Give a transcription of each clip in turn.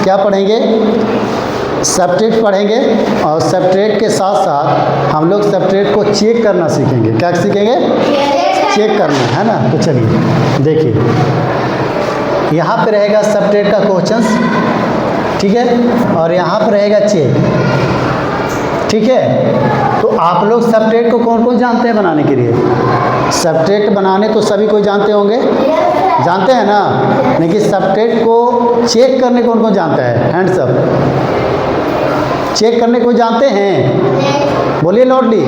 क्या पढ़ेंगे? सब्ट्रैक्ट पढ़ेंगे और सब्ट्रैक्ट के साथ साथ हम लोग सब्ट्रैक्ट को चेक करना सीखेंगे। क्या सीखेंगे? चेक करना, है ना। तो चलिए देखिए, यहाँ पे रहेगा सब्ट्रैक्ट का क्वेश्चंस, ठीक है, और यहाँ पे रहेगा चेक, ठीक है। तो आप लोग सब्ट्रैक्ट को कौन कौन जानते हैं बनाने के लिए? सब्ट्रैक्ट बनाने तो सभी कोई जानते होंगे, जानते हैं ना। लेकिन सब्ट्रैक्ट को चेक करने कौन कौन जानता है? Hands up. चेक करने को जानते हैं? बोलिए लाउडली।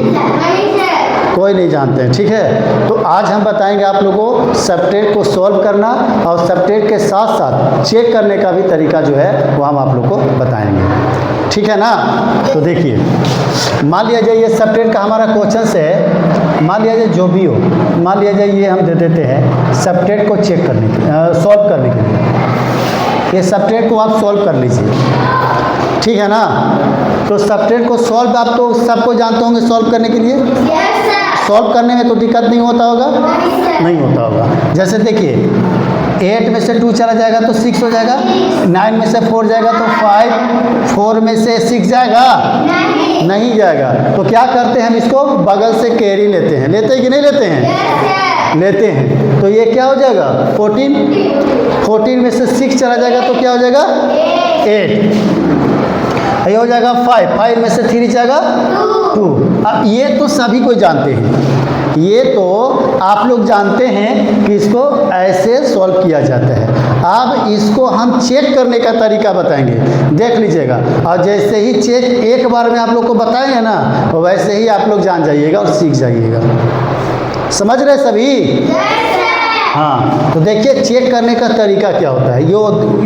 कोई नहीं जानते हैं, ठीक है। तो आज हम बताएंगे आप लोगों को सब्ट्रैक्ट को सॉल्व करना और सब्ट्रैक्ट के साथ साथ चेक करने का भी तरीका जो है वो हम आप लोग को बताएंगे, ठीक है ना। तो देखिए, मान लिया जाए ये सब्ट्रैक्ट का हमारा क्वेश्चन है, मान लिया जाए जो भी हो, मान लिया जाए ये हम दे देते हैं सब्ट्रैक्ट को चेक करने के सॉल्व करने के लिए। ये सब्ट्रैक्ट को आप सॉल्व कर लीजिए, ठीक है ना। तो सब्ट्रैक्ट को सॉल्व आप तो सबको जानते होंगे सॉल्व करने के लिए। सॉल्व करने में तो दिक्कत नहीं होता होगा, नहीं होता होगा। जैसे देखिए 8 में से 2 चला जाएगा तो 6 हो जाएगा, 9 में से 4 जाएगा तो 5, 4 में से 6 जाएगा, नहीं जाएगा। तो क्या करते हैं हम इसको बगल से कैरी लेते हैं, लेते हैं कि नहीं लेते हैं? लेते हैं। तो ये क्या हो जाएगा 14 में से 6 चला जाएगा तो क्या हो जाएगा 8, ये हो जाएगा 5 में से 3 जाएगा 2। अब ये तो सभी कोई जानते हैं, ये तो आप लोग जानते हैं कि इसको ऐसे सॉल्व किया जाता है। अब इसको हम चेक करने का तरीका बताएंगे, देख लीजिएगा। और जैसे ही चेक एक बार में आप लोग को बताएंगे ना, तो वैसे ही आप लोग जान जाइएगा और सीख जाइएगा। समझ रहे सभी? हाँ। तो देखिए चेक करने का तरीका क्या होता है,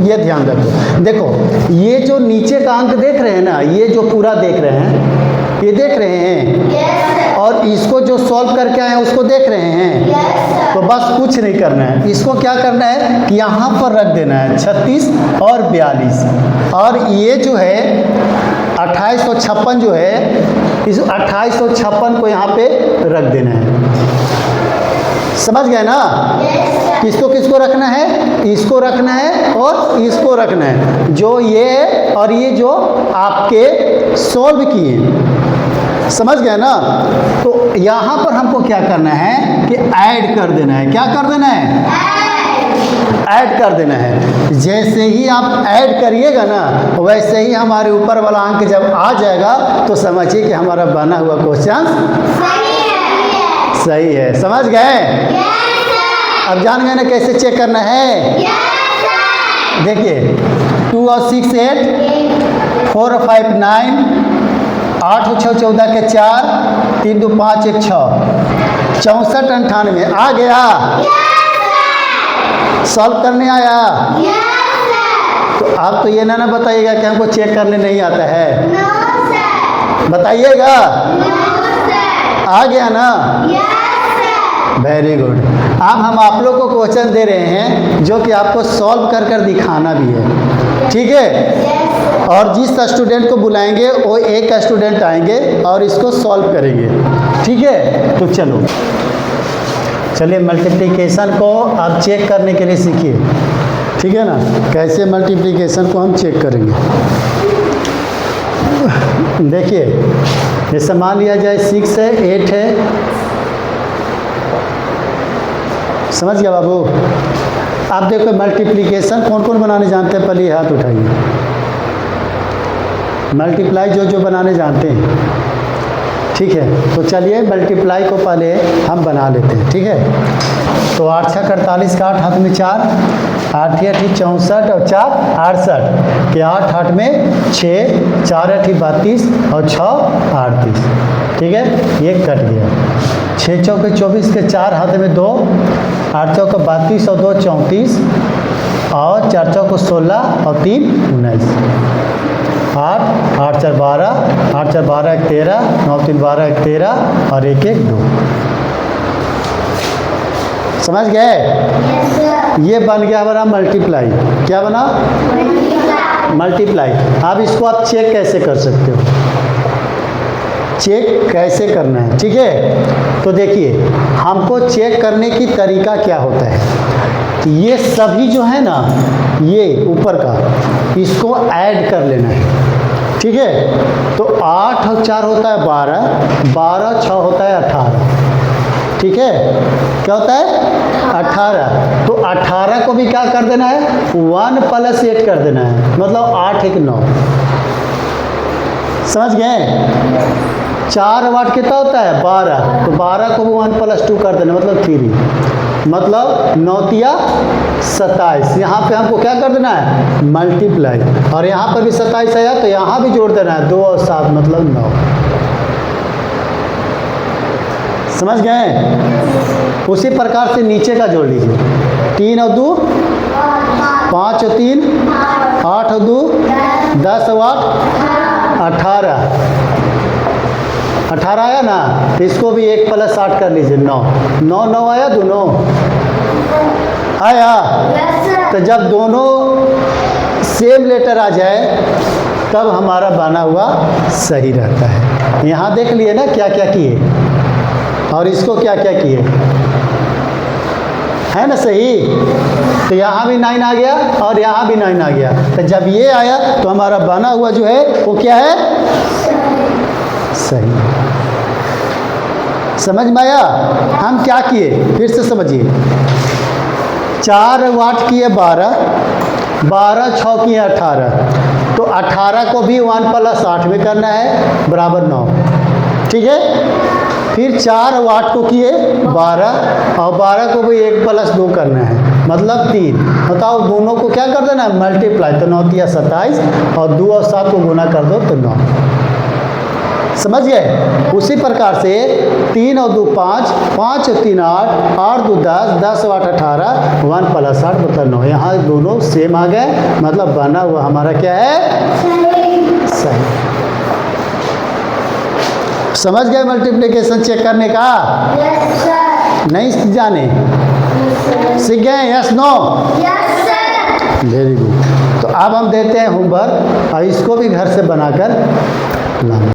ये ध्यान रखो। देखो ये जो नीचे का अंक देख रहे हैं ना, ये जो पूरा देख रहे हैं, ये देख रहे हैं, और इसको जो सॉल्व करके आए हैं उसको देख रहे हैं। तो बस कुछ नहीं करना है, इसको क्या करना है कि यहाँ पर रख देना है 36 और 42, और ये जो है 2856 जो है, इस 2856 को यहाँ पे रख देना है। समझ गए ना? किसको किसको रखना है? इसको रखना है और इसको रखना है, जो ये और ये जो आपके सॉल्व किए। समझ गए ना? तो यहाँ पर हमको क्या करना है कि ऐड कर देना है। क्या कर देना है? ऐड कर देना है। जैसे ही आप ऐड करिएगा ना, वैसे ही हमारे ऊपर वाला अंक जब आ जाएगा तो समझिए कि हमारा बना हुआ क्वेश्चन सही है। समझ गए? अब जान गए ना कैसे चेक करना है? देखिए 2 और 6 8, 4 और 5 9, 8 और 6 14 के 4, 3 2 5 1 6, 64 98 आ गया। सॉल्व करने आया। तो आप तो ये ना बताइएगा कि हमको चेक करने नहीं आता है, बताइएगा। आ गया ना? Very good. अब हम आप लोग को क्वेश्चन दे रहे हैं जो कि आपको सॉल्व कर कर दिखाना भी है, ठीक है। और जिस स्टूडेंट को बुलाएंगे वो एक स्टूडेंट आएंगे और इसको सॉल्व करेंगे, ठीक है। तो चलिए मल्टीप्लिकेशन को आप चेक करने के लिए सीखिए, ठीक है ना। कैसे मल्टीप्लिकेशन को हम चेक करेंगे, देखिए जैसे मान लिया जाए 6 है 8 है। समझ गया बाबू? आप देखो मल्टीप्लिकेशन कौन कौन बनाने जानते हैं? पहले हाथ उठाइए। मल्टीप्लाई जो बनाने जानते हैं, ठीक है। तो चलिए मल्टीप्लाई को पहले हम बना लेते हैं, ठीक है। तो 8 6 48 का 8 हाथ में 4, 8 8 64 और 4 68 के 8 8 में 6, 4 8 32 और 6 38, ठीक है। ये कट गया। 6 चौके 24 के 4 हाथ में 2, 8 चौके 32 और 2 34, और 4 चौके 16 और 3 19, 8 8 4 12, 8 4 12 1 13, 9 3 12 1 13 और 1 1 2। समझ गए? ये बन गया हमारा मल्टीप्लाई। क्या बना? मल्टीप्लाई। अब इसको आप चेक कैसे कर सकते हो? चेक कैसे करना है, ठीक है। तो देखिए हमको चेक करने की तरीका क्या होता है। ये सभी जो है ना, ये ऊपर का इसको ऐड कर लेना है। ठीक है, तो 8 और 4 होता है 12, 12 6 होता है 18। ठीक है, क्या होता है 18। तो 18 को भी क्या कर देना है 1 + 8 कर देना है, मतलब 8 1 9। समझ गए। 4 वाट कितना होता है 12, तो 12 को भी 1 + 2 कर देना, मतलब 3, मतलब 9 तिया 27। यहाँ पे हमको क्या कर देना है मल्टीप्लाई, और यहाँ पर भी 27 आया तो यहाँ भी जोड़ देना है 2 और 7 मतलब 9। समझ गए। उसी प्रकार से नीचे का जोड़ लीजिए, 3 और 2 5 और 3 8 और 2 10 और 8 18 आया ना। इसको भी 1 + 8 कर लीजिए 9 9 9 आया, दोनों आया। तो जब दोनों सेम लेटर आ जाए तब हमारा बना हुआ सही रहता है। यहाँ देख लिए ना क्या क्या किए, और इसको क्या क्या किए, है ना सही। तो यहाँ भी 9 आ गया और यहाँ भी 9 आ गया। तो जब ये आया तो हमारा बना हुआ जो है वो क्या है सही। समझ में आया। हम क्या किए फिर से समझिए। 4 वाट किए 12, 12 6 किए 18, तो 18 को भी 1 + 8 में करना है बराबर 9। ठीक है, फिर 4 वाट को किए 12, और 12 को भी 1 + 2 करना है, मतलब 3। बताओ दोनों को क्या कर देना है मल्टीप्लाई, तो 9 तिया 27, और 2 और 7 को गुना कर दो तो 9। समझ गए। उसी प्रकार से 3 और 2 5, 5 और 3 8, 8 2 10, 10 और 8 18, 1 + 8 मतलब 9। यहाँ दोनों सेम आ गए, मतलब बना हुआ हमारा क्या है सही। समझ गए मल्टीप्लिकेशन चेक करने का। Yes sir. नहीं जाने सीख गए, yes no. Yes sir. Very good. तो अब हम देते हैं होमवर्क, और इसको भी घर से बनाकर लाना।